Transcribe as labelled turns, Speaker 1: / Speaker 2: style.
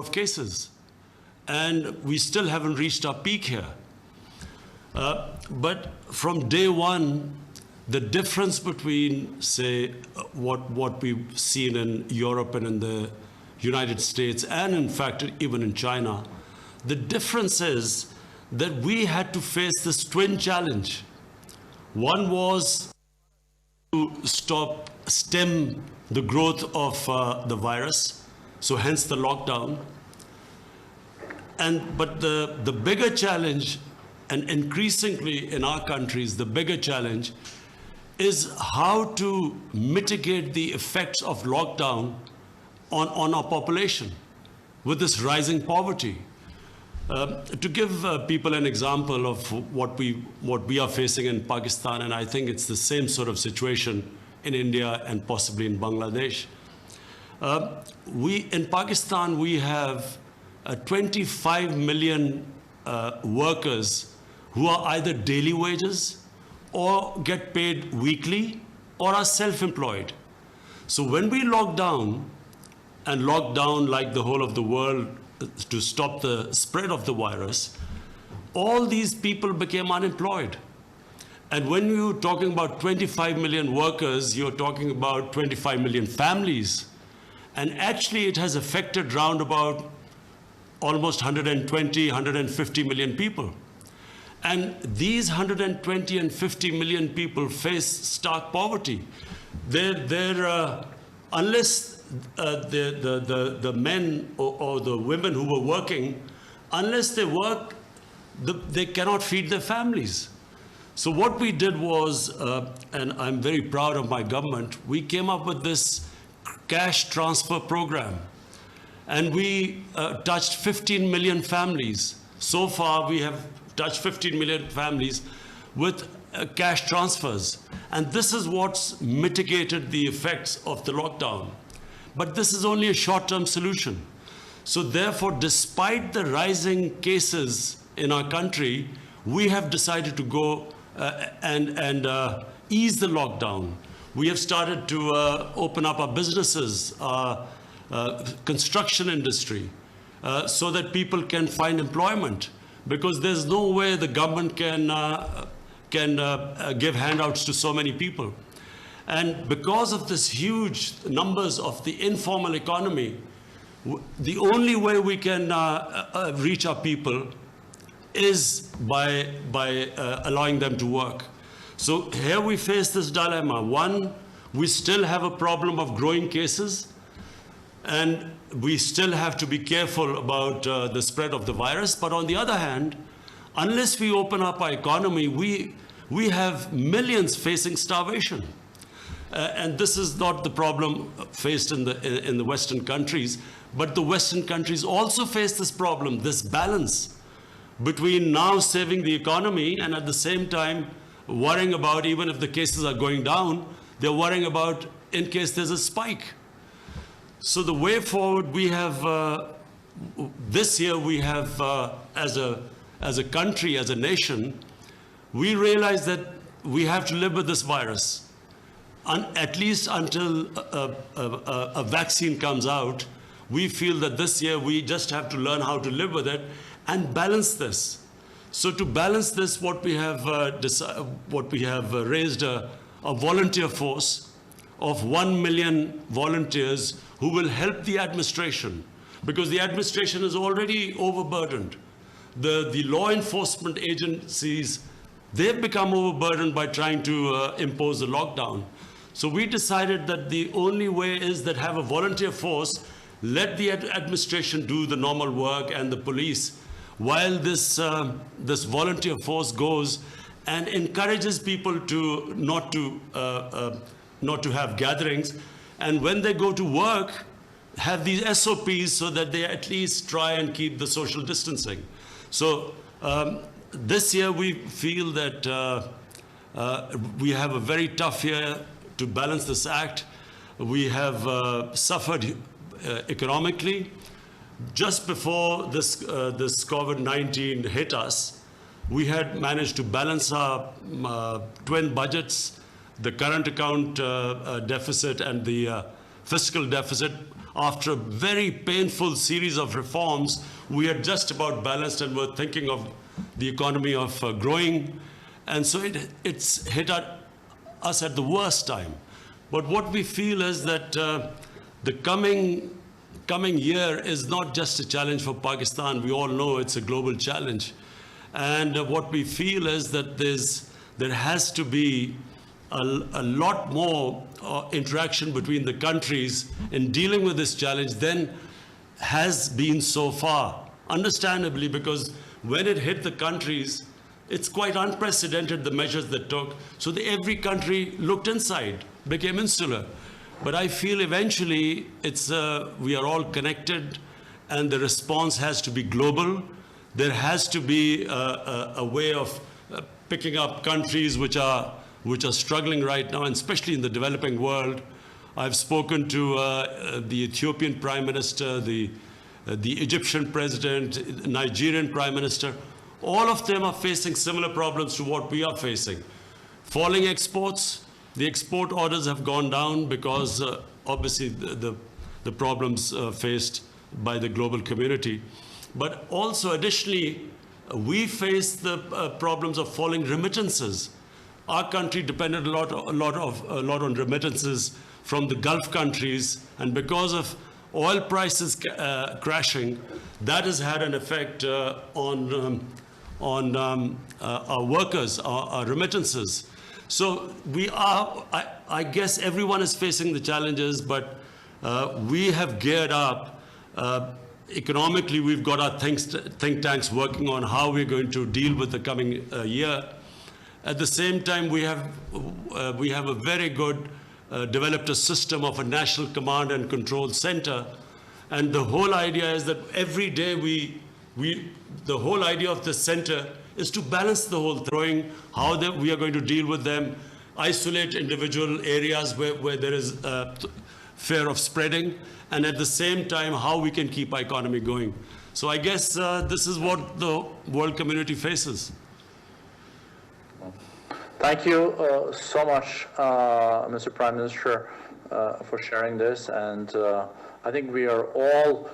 Speaker 1: of cases. And we still haven't reached our peak here. But from day one, the difference between, say, what we've seen in Europe and in the United States, and in fact, even in China, the difference is that we had to face this twin challenge. One was to stem the growth of the virus, so hence the lockdown. But the bigger challenge, and increasingly in our countries, the bigger challenge is how to mitigate the effects of lockdown on our population with this rising poverty. To give people an example of what we are facing in Pakistan, and I think it's the same sort of situation in India and possibly in Bangladesh. In Pakistan, we have 25 million workers who are either daily wages or get paid weekly or are self-employed. So when we locked down, and locked down like the whole of the world to stop the spread of the virus, all these people became unemployed. And when you're talking about 25 million workers, you're talking about 25 million families. And actually it has affected round about almost 120, 150 million people. And these 120 and 50 million people face stark poverty. Unless the men or the women who were working, unless they work, they cannot feed their families. So what we did was, and I'm very proud of my government, we came up with this cash transfer program. And we touched 15 million families. So far, we have touched 15 million families with cash transfers. And this is what's mitigated the effects of the lockdown. But this is only a short-term solution. So therefore, despite the rising cases in our country, we have decided to go and ease the lockdown. We have started to open up our businesses, construction industry, so that people can find employment, because there's no way the government can give handouts to so many people. And because of this huge numbers of the informal economy, the only way we can reach our people is by allowing them to work. So here we face this dilemma. One, we still have a problem of growing cases, and we still have to be careful about the spread of the virus. But on the other hand, unless we open up our economy, we have millions facing starvation. And this is not the problem faced in the Western countries, but the Western countries also face this problem, this balance between now saving the economy and at the same time worrying about, even if the cases are going down, they're worrying about in case there's a spike. So the way forward, we have, this year we have, as a country, as a nation, we realize that we have to live with this virus. At least until a vaccine comes out, we feel that this year we just have to learn how to live with it and balance this. So to balance this, what we have raised a volunteer force of 1 million volunteers who will help the administration, because the administration is already overburdened. The law enforcement agencies, they've become overburdened by trying to impose a lockdown. So we decided that the only way is that have a volunteer force, let the administration do the normal work and the police, while this volunteer force goes and encourages people to not to have gatherings, and when they go to work, have these SOPs so that they at least try and keep the social distancing. So this year we feel that we have a very tough year to balance this act. We have suffered economically. Just before this COVID-19 hit us, we had managed to balance our twin budgets, the current account deficit and the fiscal deficit, after a very painful series of reforms, we are just about balanced and we're thinking of the economy of growing. And so it's hit us at the worst time. But what we feel is that the coming year is not just a challenge for Pakistan. We all know it's a global challenge. And what we feel is that there has to be a lot more interaction between the countries in dealing with this challenge than has been so far. Understandably, because when it hit the countries, it's quite unprecedented, the measures that took. So every country looked inside, became insular. But I feel eventually we are all connected and the response has to be global. There has to be a way of picking up countries which are struggling right now, and especially in the developing world. I've spoken to the Ethiopian Prime Minister, the Egyptian President, Nigerian Prime Minister. All of them are facing similar problems to what we are facing. Falling exports, the export orders have gone down because obviously the problems faced by the global community. But also additionally, we face the problems of falling remittances. Our country depended a lot on remittances from the Gulf countries, and because of oil prices crashing, that has had an effect on our workers, our remittances. So I guess everyone is facing the challenges, but we have geared up. Economically, we've got our think tanks working on how we're going to deal with the coming year. At the same time, we have a very good developed a system of a national command and control center, and the whole idea is that every day the whole idea of the center is to balance the whole thing, how we are going to deal with them, isolate individual areas where there is fear of spreading, and at the same time, how we can keep our economy going. So I guess this is what the world community faces.
Speaker 2: Thank you so much, Mr. Prime Minister, for sharing this. And I think we are all